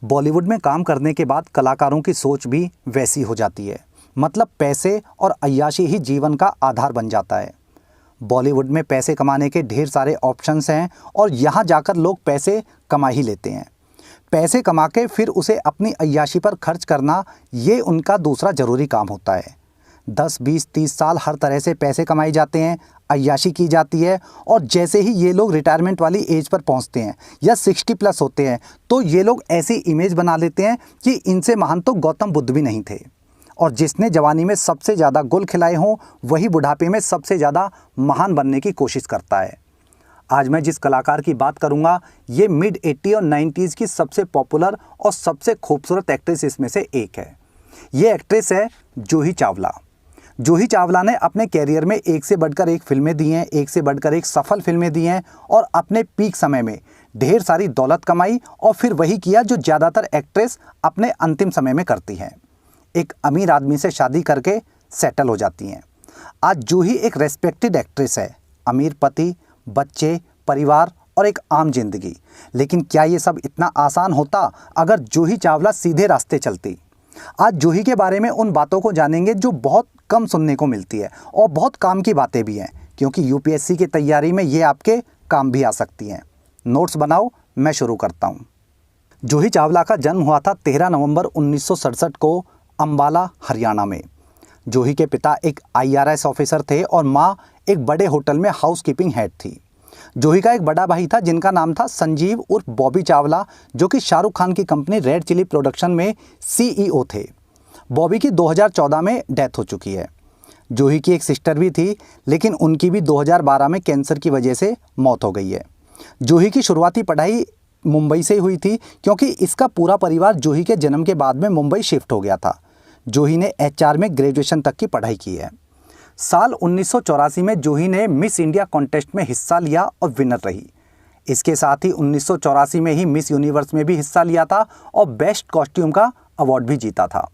बॉलीवुड में काम करने के बाद कलाकारों की सोच भी वैसी हो जाती है। मतलब पैसे और अय्याशी ही जीवन का आधार बन जाता है। बॉलीवुड में पैसे कमाने के ढेर सारे ऑप्शंस हैं और यहाँ जाकर लोग पैसे कमा ही लेते हैं। पैसे कमा के फिर उसे अपनी अय्याशी पर खर्च करना, ये उनका दूसरा ज़रूरी काम होता है। 10, 20, 30 साल हर तरह से पैसे कमाए जाते हैं, अय्याशी की जाती है और जैसे ही ये लोग रिटायरमेंट वाली एज पर पहुंचते हैं या 60+ होते हैं तो ये लोग ऐसी इमेज बना लेते हैं कि इनसे महान तो गौतम बुद्ध भी नहीं थे। और जिसने जवानी में सबसे ज़्यादा गुल खिलाए हों वही बुढ़ापे में सबसे ज़्यादा महान बनने की कोशिश करता है। आज मैं जिस कलाकार की बात करूंगा ये मिड 80 और 90s की सबसे पॉपुलर और सबसे खूबसूरत एक्ट्रेस इसमें से एक है। ये एक्ट्रेस है जूही चावला। जूही चावला ने अपने कैरियर में एक से बढ़कर एक फिल्में दी हैं, एक से बढ़कर एक सफल फिल्में दी हैं और अपने पीक समय में ढेर सारी दौलत कमाई और फिर वही किया जो ज़्यादातर एक्ट्रेस अपने अंतिम समय में करती हैं। एक अमीर आदमी से शादी करके सेटल हो जाती हैं। आज जूही एक रेस्पेक्टेड एक्ट्रेस है, अमीर पति, बच्चे, परिवार और एक आम जिंदगी। लेकिन क्या ये सब इतना आसान होता अगर जूही चावला सीधे रास्ते चलती? आज जूही के बारे में उन बातों को जानेंगे जो बहुत कम सुनने को मिलती है और बहुत काम की बातें भी हैं, क्योंकि यूपीएससी की तैयारी में ये आपके काम भी आ सकती हैं। नोट्स बनाओ, मैं शुरू करता हूँ। जूही चावला का जन्म हुआ था 13 नवंबर 1967 को अंबाला, हरियाणा में। जूही के पिता एक IRS ऑफिसर थे और माँ एक बड़े होटल में हाउसकीपिंग हेड थी। जूही का एक बड़ा भाई था जिनका नाम था संजीव उर्फ बॉबी चावला, जो कि शाहरुख खान की कंपनी रेड चिली प्रोडक्शन में CEO थे। बॉबी की 2014 में डेथ हो चुकी है। जूही की एक सिस्टर भी थी, लेकिन उनकी भी 2012 में कैंसर की वजह से मौत हो गई है। जूही की शुरुआती पढ़ाई मुंबई से हुई थी, क्योंकि इसका पूरा परिवार जूही के जन्म के बाद में मुंबई शिफ्ट हो गया था। जूही ने HR में ग्रेजुएशन तक की पढ़ाई की है। साल 1984 में जूही ने मिस इंडिया कॉन्टेस्ट में हिस्सा लिया और विनर रही। इसके साथ ही 1984 में ही मिस यूनिवर्स में भी हिस्सा लिया था और बेस्ट कॉस्ट्यूम का अवार्ड भी जीता था।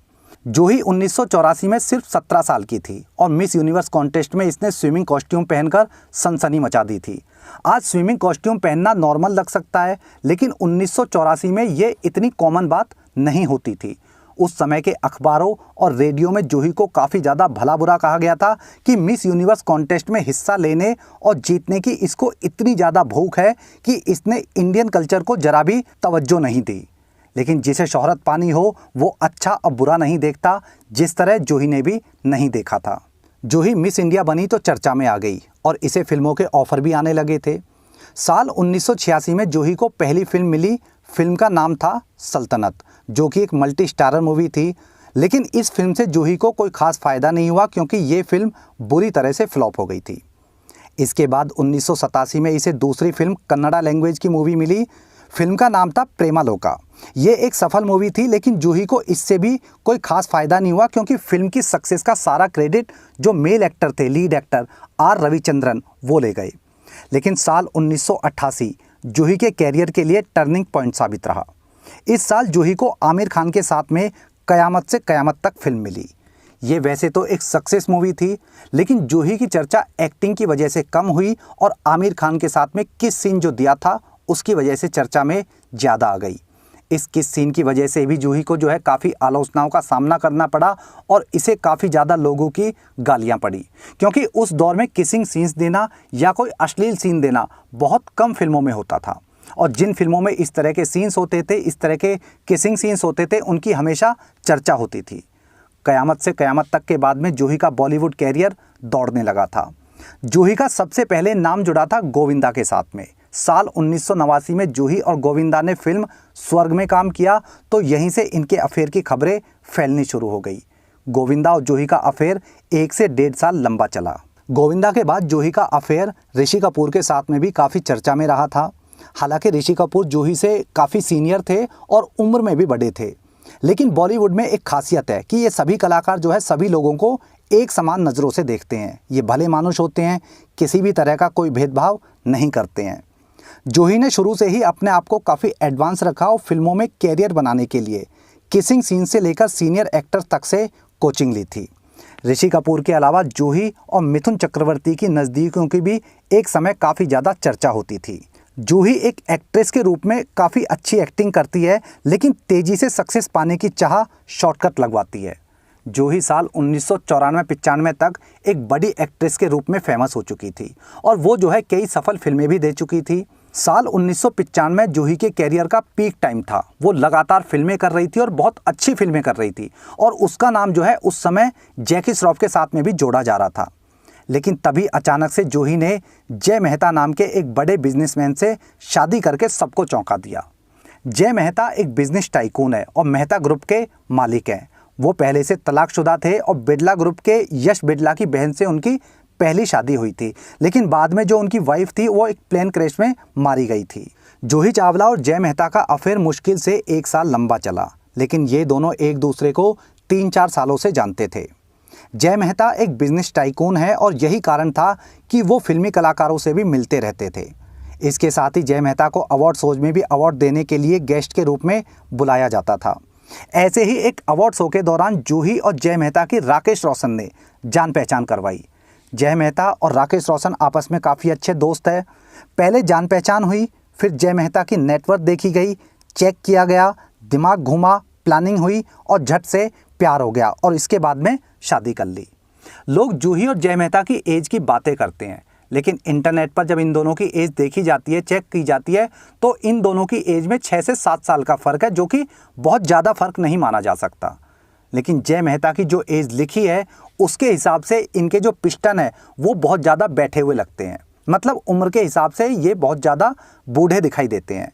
जूही 1984 में सिर्फ 17 साल की थी और मिस यूनिवर्स कॉन्टेस्ट में इसने स्विमिंग कॉस्ट्यूम पहनकर सनसनी मचा दी थी। आज स्विमिंग कॉस्ट्यूम पहनना नॉर्मल लग सकता है, लेकिन 1984 में ये इतनी कॉमन बात नहीं होती थी। उस समय के अखबारों और रेडियो में जूही को काफ़ी ज़्यादा भला बुरा कहा गया था कि मिस यूनिवर्स कॉन्टेस्ट में हिस्सा लेने और जीतने की इसको इतनी ज़्यादा भूख है कि इसने इंडियन कल्चर को जरा भी तवज्जो नहीं दी। लेकिन जिसे शोहरत पानी हो वो अच्छा और बुरा नहीं देखता, जिस तरह जूही ने भी नहीं देखा था। जूही मिस इंडिया बनी तो चर्चा में आ गई और इसे फिल्मों के ऑफर भी आने लगे थे। साल 1986 में जूही को पहली फिल्म मिली। फिल्म का नाम था सल्तनत, जो कि एक मल्टी स्टारर मूवी थी। लेकिन इस फिल्म से जूही को कोई खास फ़ायदा नहीं हुआ, क्योंकि ये फिल्म बुरी तरह से फ्लॉप हो गई थी। इसके बाद 1987 में इसे दूसरी फिल्म कन्नड़ा लैंग्वेज की मूवी मिली। फिल्म का नाम था प्रेमालोका। ये एक सफल मूवी थी, लेकिन जूही को इससे भी कोई खास फ़ायदा नहीं हुआ, क्योंकि फिल्म की सक्सेस का सारा क्रेडिट जो मेल एक्टर थे, लीड एक्टर R रविचंद्रन, वो ले गए। लेकिन साल 1988 जूही के कैरियर के लिए टर्निंग पॉइंट साबित रहा। इस साल जूही को आमिर खान के साथ में कयामत से कयामत तक फिल्म मिली। ये वैसे तो एक सक्सेस मूवी थी, लेकिन जूही की चर्चा एक्टिंग की वजह से कम हुई और आमिर खान के साथ में किस सीन जो दिया था उसकी वजह से चर्चा में ज़्यादा आ गई। इस किस सीन की वजह से भी जूही को जो है काफ़ी आलोचनाओं का सामना करना पड़ा और इसे काफ़ी ज़्यादा लोगों की गालियां पड़ी, क्योंकि उस दौर में किसिंग सीन्स देना या कोई अश्लील सीन देना बहुत कम फिल्मों में होता था। और जिन फिल्मों में इस तरह के सीन्स होते थे, इस तरह के किसिंग सीन्स होते थे, उनकी हमेशा चर्चा होती थी। कयामत से कयामत तक के बाद में जूही का बॉलीवुड कैरियर दौड़ने लगा था। जूही का सबसे पहले नाम जुड़ा था गोविंदा के साथ में। साल 1989 में जूही और गोविंदा ने फिल्म स्वर्ग में काम किया, तो यहीं से इनके अफेयर की खबरें फैलनी शुरू हो गई। गोविंदा और जूही का अफेयर 1 से 1.5 साल लंबा चला। गोविंदा के बाद जूही का अफेयर ऋषि कपूर के साथ में भी काफ़ी चर्चा में रहा था। हालांकि ऋषि कपूर जूही से काफ़ी सीनियर थे और उम्र में भी बड़े थे, लेकिन बॉलीवुड में एक खासियत है कि ये सभी कलाकार जो है सभी लोगों को एक समान नज़रों से देखते हैं। ये भले मानुष होते हैं, किसी भी तरह का कोई भेदभाव नहीं करते हैं। जूही ने शुरू से ही अपने आप को काफ़ी एडवांस रखा और फिल्मों में कैरियर बनाने के लिए किसिंग सीन से लेकर सीनियर एक्टर तक से कोचिंग ली थी। ऋषि कपूर के अलावा जूही और मिथुन चक्रवर्ती की नज़दीकियों की भी एक समय काफ़ी ज़्यादा चर्चा होती थी। जूही एक एक्ट्रेस के रूप में काफ़ी अच्छी एक्टिंग करती है, लेकिन तेज़ी से सक्सेस पाने की चाह शॉर्टकट लगवाती है। जूही साल 1994-95 तक एक बड़ी एक्ट्रेस के रूप में फेमस हो चुकी थी और वो जो है कई सफल फिल्में भी दे चुकी थी। साल 1995 जूही के कैरियर का पीक टाइम था। वो लगातार फिल्में कर रही थी और बहुत अच्छी फिल्में कर रही थी और उसका नाम जो है उस समय जैकी श्रॉफ के साथ में भी जोड़ा जा रहा था। लेकिन तभी अचानक से जूही ने जय मेहता नाम के एक बड़े बिजनेसमैन से शादी करके सबको चौंका दिया। जय मेहता एक बिजनेस टाइकून है और मेहता ग्रुप के मालिक हैं। वो पहले से तलाकशुदा थे और बिरला ग्रुप के यश बिरला की बहन से उनकी पहली शादी हुई थी, लेकिन बाद में जो उनकी वाइफ थी वो एक प्लेन क्रैश में मारी गई थी। जूही चावला और जय मेहता का अफेयर मुश्किल से 1 साल लंबा चला, लेकिन ये दोनों एक दूसरे को 3-4 सालों से जानते थे। जय मेहता एक बिजनेस टाइकून है और यही कारण था कि वो फिल्मी कलाकारों से भी मिलते रहते थे। इसके साथ ही जय मेहता को अवार्ड शोज में भी अवार्ड देने के लिए गेस्ट के रूप में बुलाया जाता था। ऐसे ही एक अवार्ड शो के दौरान जूही और जय मेहता की राकेश रोशन ने जान पहचान करवाई। जय मेहता और राकेश रोशन आपस में काफ़ी अच्छे दोस्त हैं। पहले जान पहचान हुई, फिर जय मेहता की नेटवर्थ देखी गई, चेक किया गया, दिमाग घूमा, प्लानिंग हुई और झट से प्यार हो गया और इसके बाद में शादी कर ली। लोग जूही और जय मेहता की एज की बातें करते हैं, लेकिन इंटरनेट पर जब इन दोनों की एज देखी जाती है, चेक की जाती है, तो इन दोनों की एज में 6 से 7 साल का फ़र्क है, जो कि बहुत ज़्यादा फ़र्क नहीं माना जा सकता। लेकिन जय मेहता की जो एज लिखी है उसके हिसाब से इनके जो पिस्टन है वो बहुत ज़्यादा बैठे हुए लगते हैं। मतलब उम्र के हिसाब से ये बहुत ज़्यादा बूढ़े दिखाई देते हैं।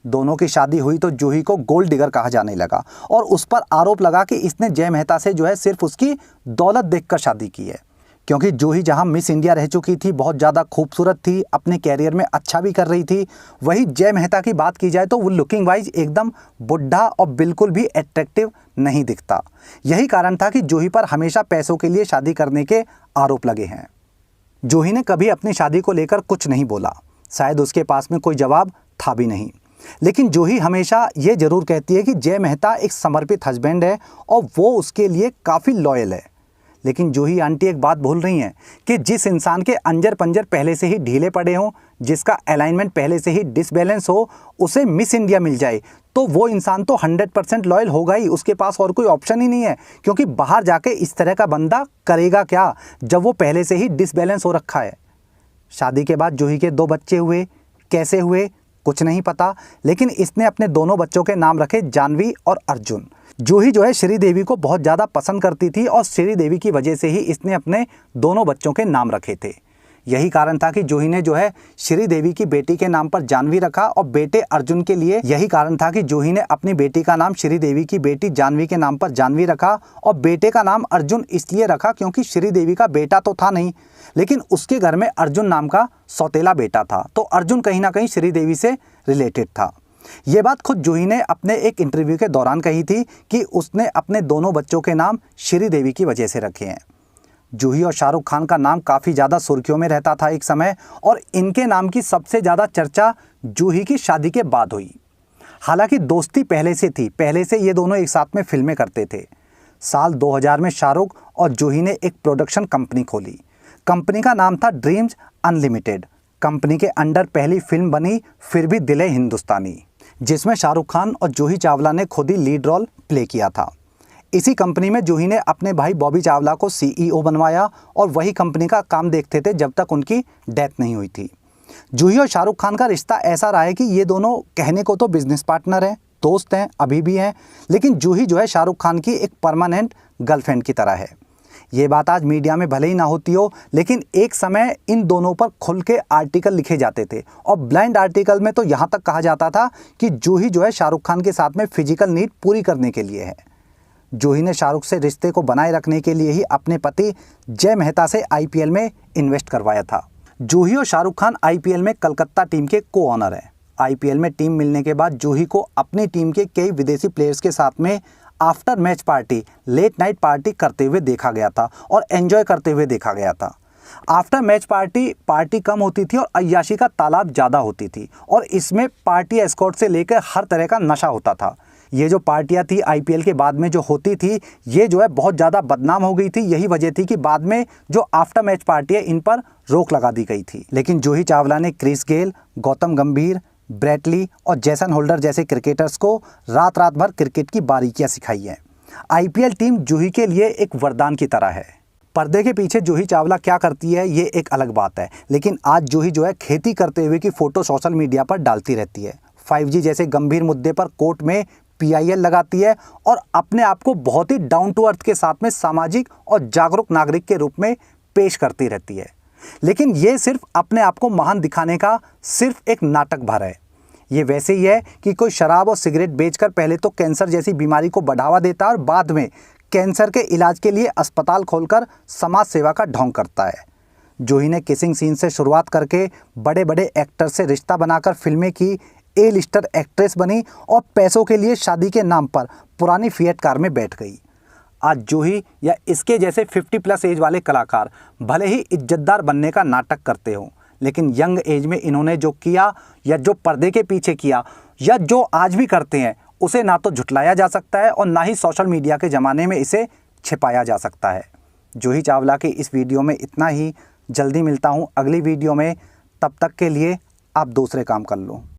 दोनों की शादी हुई तो जूही को गोल्ड डिगर कहा जाने लगा और उस पर आरोप लगा कि इसने जय मेहता से जो है सिर्फ उसकी दौलत देखकर शादी की है। क्योंकि जूही जहां मिस इंडिया रह चुकी थी, बहुत ज़्यादा खूबसूरत थी, अपने कैरियर में अच्छा भी कर रही थी, वही जय मेहता की बात की जाए तो वो लुकिंग वाइज एकदम बुढ़ा और बिल्कुल भी अट्रैक्टिव नहीं दिखता। यही कारण था कि जूही पर हमेशा पैसों के लिए शादी करने के आरोप लगे हैं। जूही ने कभी अपनी शादी को लेकर कुछ नहीं बोला, शायद उसके पास में कोई जवाब था भी नहीं। लेकिन जूही हमेशा ये ज़रूर कहती है कि जय मेहता एक समर्पित हस्बैंड है और वो उसके लिए काफ़ी लॉयल है। लेकिन जूही आंटी एक बात भूल रही हैं कि जिस इंसान के अंजर पंजर पहले से ही ढीले पड़े हों, जिसका अलाइनमेंट पहले से ही डिसबैलेंस हो, उसे मिस इंडिया मिल जाए तो वो इंसान तो 100% लॉयल होगा ही, उसके पास और कोई ऑप्शन ही नहीं है। क्योंकि बाहर जाके इस तरह का बंदा करेगा क्या जब वो पहले से ही डिसबैलेंस हो रखा है। शादी के बाद जूही के 2 बच्चे हुए, कैसे हुए कुछ नहीं पता, लेकिन इसने अपने दोनों बच्चों के नाम रखे जाह्नवी और अर्जुन। जूही जो है श्रीदेवी को बहुत ज़्यादा पसंद करती थी और श्रीदेवी की वजह से ही इसने अपने दोनों बच्चों के नाम रखे थे। यही कारण था कि जूही ने जो है श्रीदेवी की बेटी के नाम पर जाह्नवी रखा और बेटे अर्जुन के लिए यही कारण था कि जूही ने अपनी बेटी का नाम श्रीदेवी की बेटी जाह्नवी के नाम पर जाह्नवी रखा और बेटे का नाम अर्जुन इसलिए रखा क्योंकि श्रीदेवी का बेटा तो था नहीं, लेकिन उसके घर में अर्जुन नाम का सौतेला बेटा था, तो अर्जुन कहीं ना कहीं श्रीदेवी से रिलेटेड था। ये बात खुद जूही ने अपने एक इंटरव्यू के दौरान कही थी कि उसने अपने दोनों बच्चों के नाम श्रीदेवी की वजह से रखे हैं। जूही और शाहरुख खान का नाम काफ़ी ज़्यादा सुर्खियों में रहता था एक समय, और इनके नाम की सबसे ज़्यादा चर्चा जूही की शादी के बाद हुई। हालांकि दोस्ती पहले से थी, पहले से ये दोनों एक साथ में फिल्में करते थे। साल 2000 में शाहरुख और जूही ने एक प्रोडक्शन कंपनी खोली। कंपनी का नाम था ड्रीम्स अनलिमिटेड। कंपनी के अंडर पहली फिल्म बनी फिर भी दिल है हिंदुस्तानी, जिसमें शाहरुख खान और जूही चावला ने खुद ही लीड रोल प्ले किया था। इसी कंपनी में जूही ने अपने भाई बॉबी चावला को CEO बनवाया और वही कंपनी का काम देखते थे जब तक उनकी डेथ नहीं हुई थी। जूही और शाहरुख खान का रिश्ता ऐसा रहा है कि ये दोनों कहने को तो बिजनेस पार्टनर हैं, दोस्त हैं, अभी भी हैं, लेकिन जूही जो है शाहरुख खान की एक परमानेंट गर्लफ्रेंड की तरह है। ये बात आज मीडिया में भले ही ना होती हो, लेकिन एक समय इन दोनों पर खुल के आर्टिकल लिखे जाते थे और ब्लाइंड आर्टिकल में तो यहाँ तक कहा जाता था कि जूही जो है शाहरुख खान के साथ में फिजिकल नीड पूरी करने के लिए है। जूही ने शाहरुख से रिश्ते को बनाए रखने के लिए ही अपने पति जय मेहता से IPL में इन्वेस्ट करवाया था। जूही और शाहरुख खान IPL में कलकत्ता टीम के को ऑनर हैं। IPL में टीम मिलने के बाद जूही को अपनी टीम के कई विदेशी प्लेयर्स के साथ में after match party, late night party करते हुए देखा गया था और एंजॉय करते हुए देखा गया था। आफ्टर मैच पार्टी कम होती थी और अय्याशी का तालाब ज़्यादा होती थी और इसमें पार्टी एस्कॉर्ट से लेकर हर तरह का नशा होता था। ये जो पार्टियां थी आईपीएल के बाद में जो होती थी, ये जो है बहुत ज़्यादा बदनाम हो गई थी। यही वजह थी कि बाद में जो आफ्टर मैच पार्टी है इन पर रोक लगा दी गई थी। लेकिन जूही चावला ने क्रिस गेल, गौतम गंभीर, ब्रेट ली और जेसन होल्डर जैसे क्रिकेटर्स को रात रात भर क्रिकेट की बारीकियां सिखाई हैं। आईपीएल टीम जूही के लिए एक वरदान की तरह है। पर्दे के पीछे जूही चावला क्या करती है ये एक अलग बात है, लेकिन आज जूही जो है खेती करते हुए की फ़ोटो सोशल मीडिया पर डालती रहती है। 5G जैसे गंभीर मुद्दे पर कोर्ट में PIL लगाती है और अपने आप को बहुत ही डाउन टू अर्थ के साथ में सामाजिक और जागरूक नागरिक के रूप में पेश करती रहती है। लेकिन ये सिर्फ अपने आप को महान दिखाने का सिर्फ एक नाटक भर है। ये वैसे ही है कि कोई शराब और सिगरेट बेचकर पहले तो कैंसर जैसी बीमारी को बढ़ावा देता है और बाद में कैंसर के इलाज के लिए अस्पताल खोलकर समाज सेवा का ढोंग करता है। जूही ने किसिंग सीन से शुरुआत करके बड़े बड़े एक्टर से रिश्ता बनाकर फिल्में की, A-लिस्टर एक्ट्रेस बनी और पैसों के लिए शादी के नाम पर पुरानी फिएट कार में बैठ गई। आज जूही या इसके जैसे 50+ एज वाले कलाकार भले ही इज्जतदार बनने का नाटक करते हो, लेकिन यंग एज में इन्होंने जो किया या जो पर्दे के पीछे किया या जो आज भी करते हैं, उसे ना तो झुटलाया जा सकता है और ना ही सोशल मीडिया के ज़माने में इसे छिपाया जा सकता है। जूही चावला के इस वीडियो में इतना ही। जल्दी मिलता हूँ अगली वीडियो में, तब तक के लिए आप दूसरे काम कर लो।